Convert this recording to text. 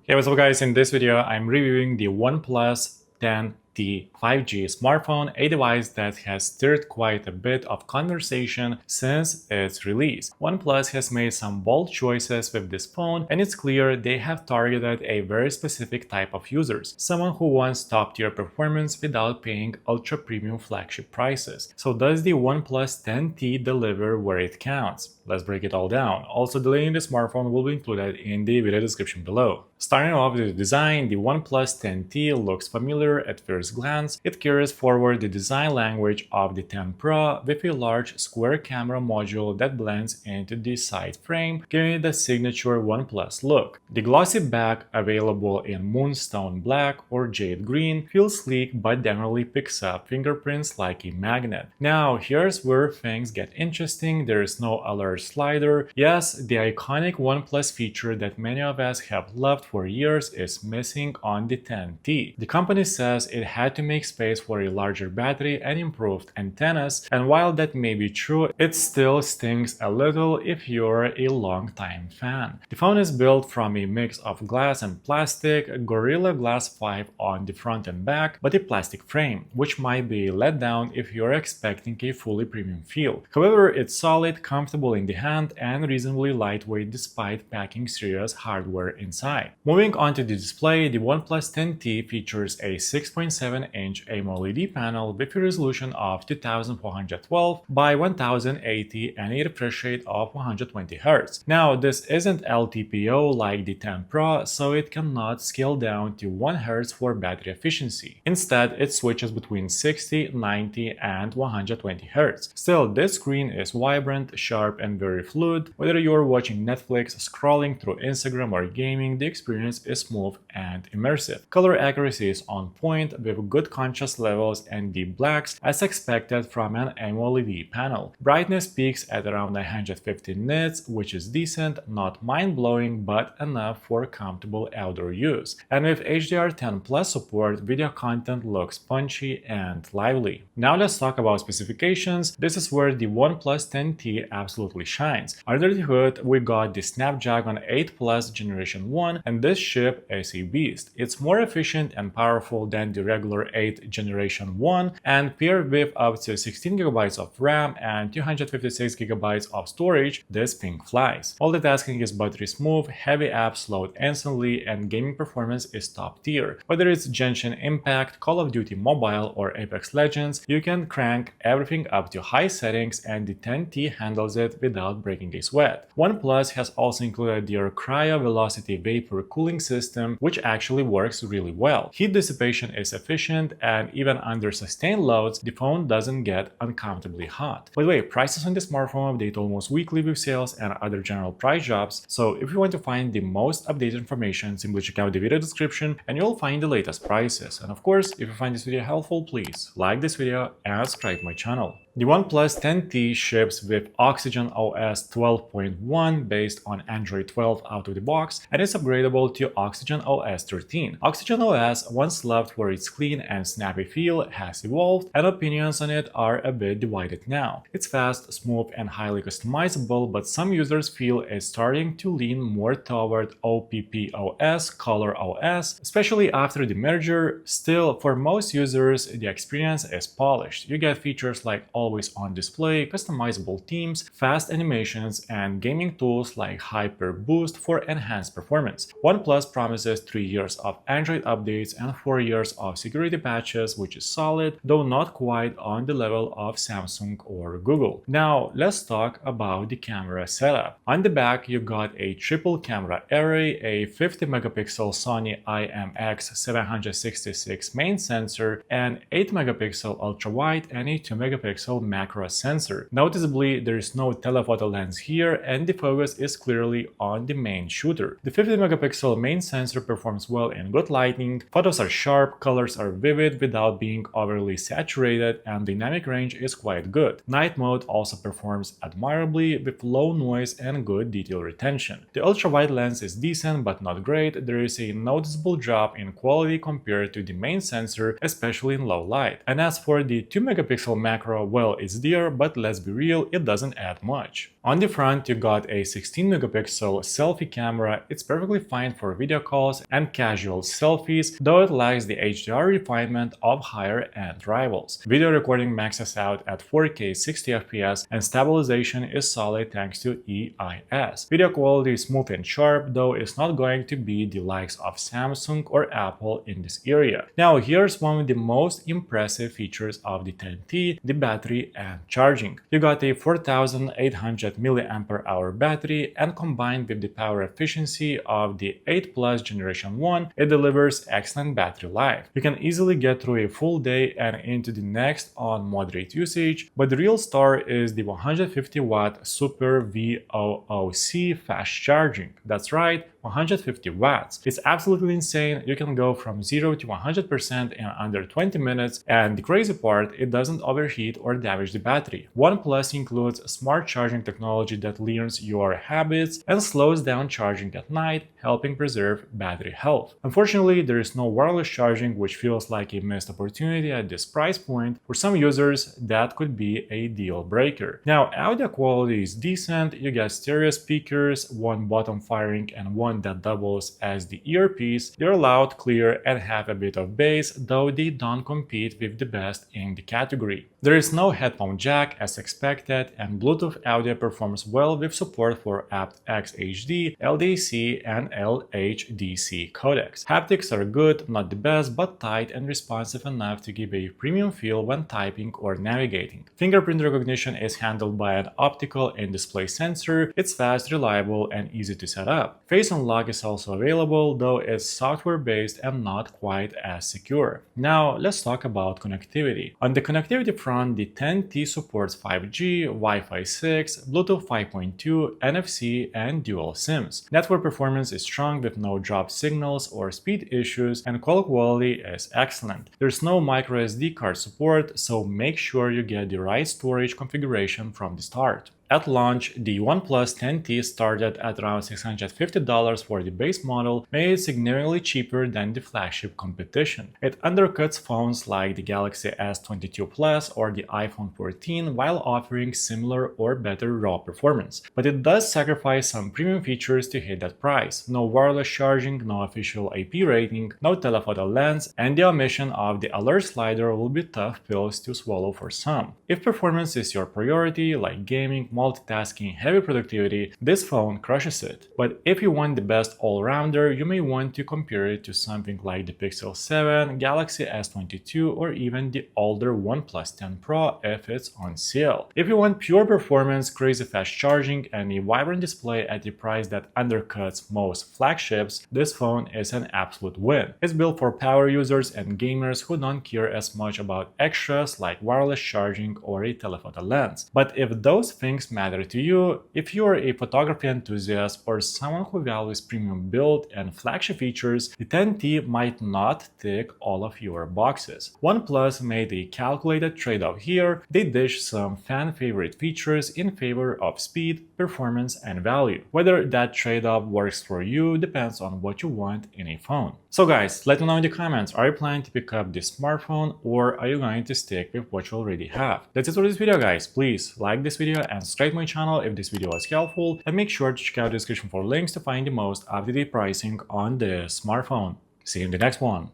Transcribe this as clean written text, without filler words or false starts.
Hey, what's up guys? In this video, I'm reviewing the OnePlus 10T 5G smartphone, a device that has stirred quite a bit of conversation since its release. OnePlus has made some bold choices with this phone, and it's clear they have targeted a very specific type of users, someone who wants top-tier performance without paying ultra-premium flagship prices. So does the OnePlus 10T deliver where it counts? Let's break it all down. Also, the link in the smartphone will be included in the video description below. Starting off with the design, the OnePlus 10T looks familiar at first glance. It carries forward the design language of the 10 Pro with a large square camera module that blends into the side frame, giving it the signature OnePlus look. The glossy back, available in moonstone black or jade green, feels sleek but generally picks up fingerprints like a magnet. Now, here's where things get interesting. There is no alert slider. Yes, the iconic OnePlus feature that many of us have loved for years is missing on the 10T. The company says it had to make space for a larger battery and improved antennas, and while that may be true, it still stings a little if you're a long-time fan. The phone is built from a mix of glass and plastic, Gorilla Glass 5 on the front and back, but a plastic frame, which might be let down if you're expecting a fully premium feel. However, it's solid, comfortable in the hand, and reasonably lightweight despite packing serious hardware inside. Moving on to the display, the OnePlus 10T features a 6.7-inch AMOLED panel with a resolution of 2412 by 1080 and a refresh rate of 120Hz. Now, this isn't LTPO like the 10 Pro, so it cannot scale down to 1Hz for battery efficiency. Instead, it switches between 60, 90, and 120Hz. Still, this screen is vibrant, sharp, and very fluid. Whether you're watching Netflix, scrolling through Instagram, or gaming, the experience is smooth and immersive. Color accuracy is on point with good contrast levels and deep blacks as expected from an AMOLED panel. Brightness peaks at around 150 nits, which is decent, not mind-blowing, but enough for comfortable outdoor use. And with HDR10 Plus support, video content looks punchy and lively. Now let's talk about specifications. This is where the OnePlus 10T absolutely shines. Under the hood, we got the Snapdragon 8 Plus Generation 1, and this chip is a beast. It's more efficient and powerful than the regular 8 Generation 1, and paired with up to 16GB of RAM and 256GB of storage, this thing flies. Multitasking is buttery smooth, heavy apps load instantly, and gaming performance is top tier. Whether it's Genshin Impact, Call of Duty Mobile, or Apex Legends, you can crank everything up to high settings, and the 10T handles it without breaking a sweat. OnePlus has also included their Cryo Velocity Vapor cooling system, which actually works really well. Heat dissipation is efficient, and even under sustained loads, the phone doesn't get uncomfortably hot. By the way, prices on the smartphone update almost weekly with sales and other general price drops, so if you want to find the most updated information, simply check out the video description and you'll find the latest prices. And of course, if you find this video helpful, please like this video and subscribe to my channel. The OnePlus 10T ships with Oxygen OS 12.1 based on Android 12 out of the box, and is upgradable to Oxygen OS 13. Oxygen OS, once loved for its clean and snappy feel, has evolved, and opinions on it are a bit divided now. It's fast, smooth, and highly customizable, but some users feel it's starting to lean more toward OPPOS, Color OS, especially after the merger. Still, for most users, the experience is polished. You get features like always on display, customizable themes, fast animations, and gaming tools like Hyper Boost for enhanced performance. OnePlus promises 3 years of Android updates and 4 years of security patches, which is solid, though not quite on the level of Samsung or Google. Now, let's talk about the camera setup. On the back, you got a triple camera array, a 50-megapixel Sony IMX766 main sensor, an 8-megapixel ultra-wide, and a 2-megapixel macro sensor. Noticeably, there is no telephoto lens here, and the focus is clearly on the main shooter. The 50-megapixel main sensor performs well in good lighting, photos are sharp, colors are vivid without being overly saturated, and dynamic range is quite good. Night mode also performs admirably with low noise and good detail retention. The ultra-wide lens is decent but not great. There is a noticeable drop in quality compared to the main sensor, especially in low light. And as for the 2-megapixel macro, well, well, it's there, but let's be real, it doesn't add much. On the front, you got a 16 megapixel selfie camera. It's perfectly fine for video calls and casual selfies, though it lacks the HDR refinement of higher-end rivals. Video recording maxes out at 4K 60 FPS and stabilization is solid thanks to EIS. Video quality is smooth and sharp, though it's not going to be the likes of Samsung or Apple in this area. Now here's one of the most impressive features of the 10T, the battery and charging. You got a 4800 mAh battery, and combined with the power efficiency of the 8 Plus Generation 1, it delivers excellent battery life. You can easily get through a full day and into the next on moderate usage, but the real star is the 150 watt Super VOOC fast charging. That's right, 150 watts. It's absolutely insane. You can go from 0 to 100% in under 20 minutes, and the crazy part, it doesn't overheat or damage the battery. OnePlus includes smart charging technology that learns your habits and slows down charging at night, helping preserve battery health. Unfortunately, there is no wireless charging, which feels like a missed opportunity at this price point. For some users, that could be a deal breaker. Now, audio quality is decent. You get stereo speakers, one bottom firing and one that doubles as the earpiece. They're loud, clear, and have a bit of bass, though they don't compete with the best in the category. There is no headphone jack as expected, and Bluetooth audio performs well with support for aptX HD, LDAC, and LHDC codecs. Haptics are good, not the best, but tight and responsive enough to give a premium feel when typing or navigating. Fingerprint recognition is handled by an optical in-display sensor. It's fast, reliable, and easy to set up. Face unlock is also available, though it's software-based and not quite as secure. Now, let's talk about connectivity. On the connectivity front, the 10T supports 5G, Wi-Fi 6, Bluetooth 5.2, NFC, and dual SIMs. Network performance is strong with no drop signals or speed issues, and call quality is excellent. There's no microSD card support, so make sure you get the right storage configuration from the start. At launch, the OnePlus 10T started at around $650 for the base model, made it significantly cheaper than the flagship competition. It undercuts phones like the Galaxy S22 Plus or the iPhone 14 while offering similar or better raw performance. But it does sacrifice some premium features to hit that price. No wireless charging, no official IP rating, no telephoto lens, and the omission of the alert slider will be tough pills to swallow for some. If performance is your priority, like gaming, multitasking, heavy productivity, this phone crushes it. But if you want the best all-rounder, you may want to compare it to something like the Pixel 7, Galaxy S22, or even the older OnePlus 10 Pro if it's on sale. If you want pure performance, crazy fast charging, and a vibrant display at a price that undercuts most flagships, this phone is an absolute win. It's built for power users and gamers who don't care as much about extras like wireless charging or a telephoto lens. But if those things matter to you, if you are a photography enthusiast or someone who values premium build and flagship features, the 10T might not tick all of your boxes. OnePlus made a calculated trade-off here. They dished some fan-favorite features in favor of speed, performance, and value. Whether that trade-off works for you depends on what you want in a phone. So guys, let me know in the comments, are you planning to pick up this smartphone or are you going to stick with what you already have? That's it for this video guys. Please like this video and subscribe to my channel if this video was helpful, and make sure to check out the description for links to find the most up-to-date pricing on this smartphone. See you in the next one.